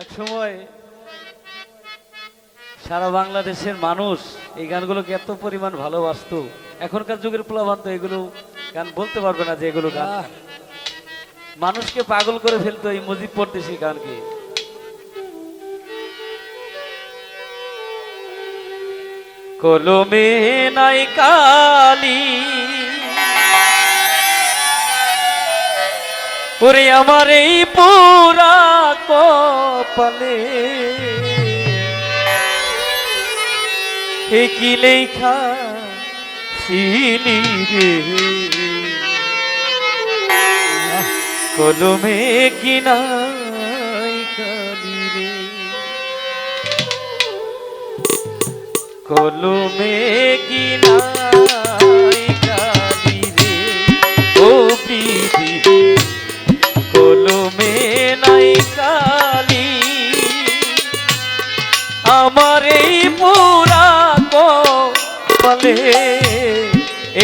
এক সময় সারা বাংলাদেশের মানুষ এই গানগুলোকে এত পরিমাণ ভালোবাসতো। এখনকার যুগের পোলাপান তো এগুলো গান বলতে পারবে না যে এগুলো গান। মানুষকে পাগল করে ফেলতো এই মুজিব পরদেশি গানকে। কলমে নাই কালি ওরে আমার এই পুরা কপালে কি লেখা ছিলি রে কলমে কি নাই কালি রে কলমে কি নাই কালি রে ও প্রীতি কলমে নাই কালি আমার এই পুরা কপালে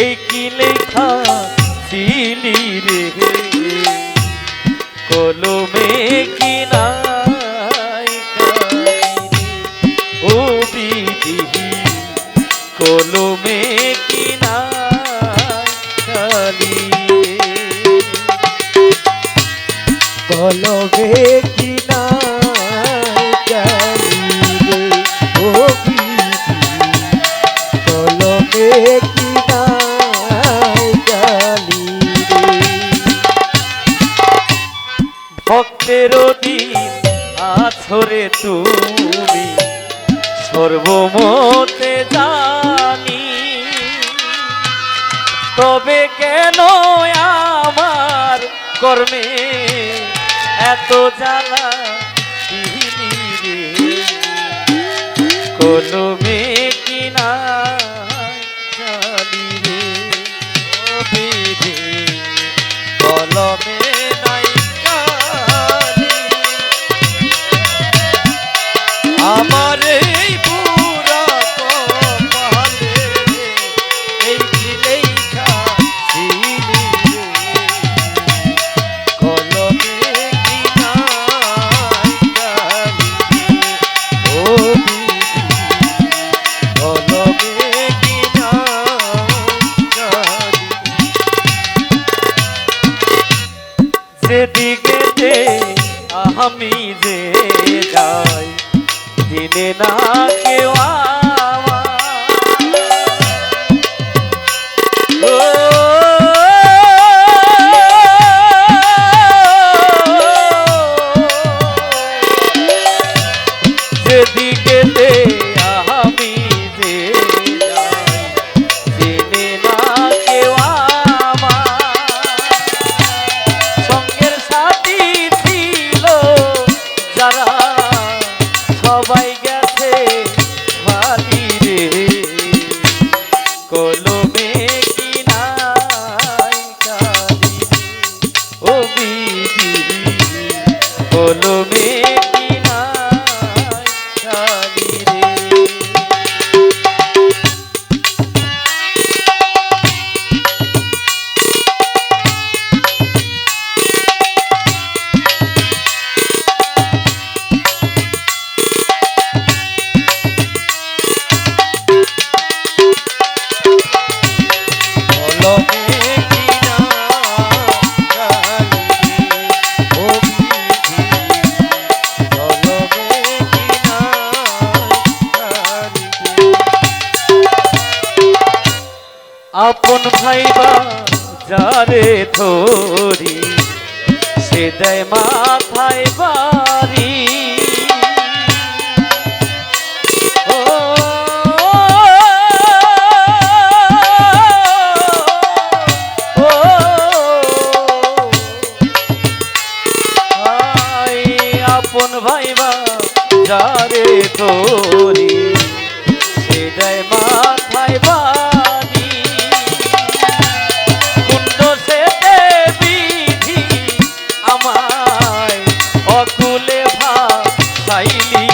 এই কি লেখা ছিলি রে কলমে কি নাই কালি ও প্রীতি কলমে কি নাই কালি কলমে কি নাই কালি রে ও প্রীতি কলমে কি নাই কালি রে ভক্তের দিন আছরে তুমি সর্বমতে জানি তবে কেন আমার কর্মে এত জ্বালা দিলি রে কলমে কি নাই কালি রে ও বিধি কলমে নাই কালি আমার এই পুরা কপালে এই কি লেখা ছিলি রে কলমে কি নাই কালি ও বিধি কলমে কি নাই কালি যেদিকে আমি যে যাই দিনে না কেউ যেদিকে আমি যে যাই দিনে না কেউ সঙ্গের সাথী ছিল যারা সবাই গেছে খালি রে কলমে কি নাই কালি ও বিধি কলমে কি নাই কালি রে আপন ভাইবা যারে ধরি সে দেয় মাথায় বাড়ি ও ও আপন ভাইবা যারে ধরি সে দেয় মাথায় বাড়ি আমায় অকুলে ভাসাইলি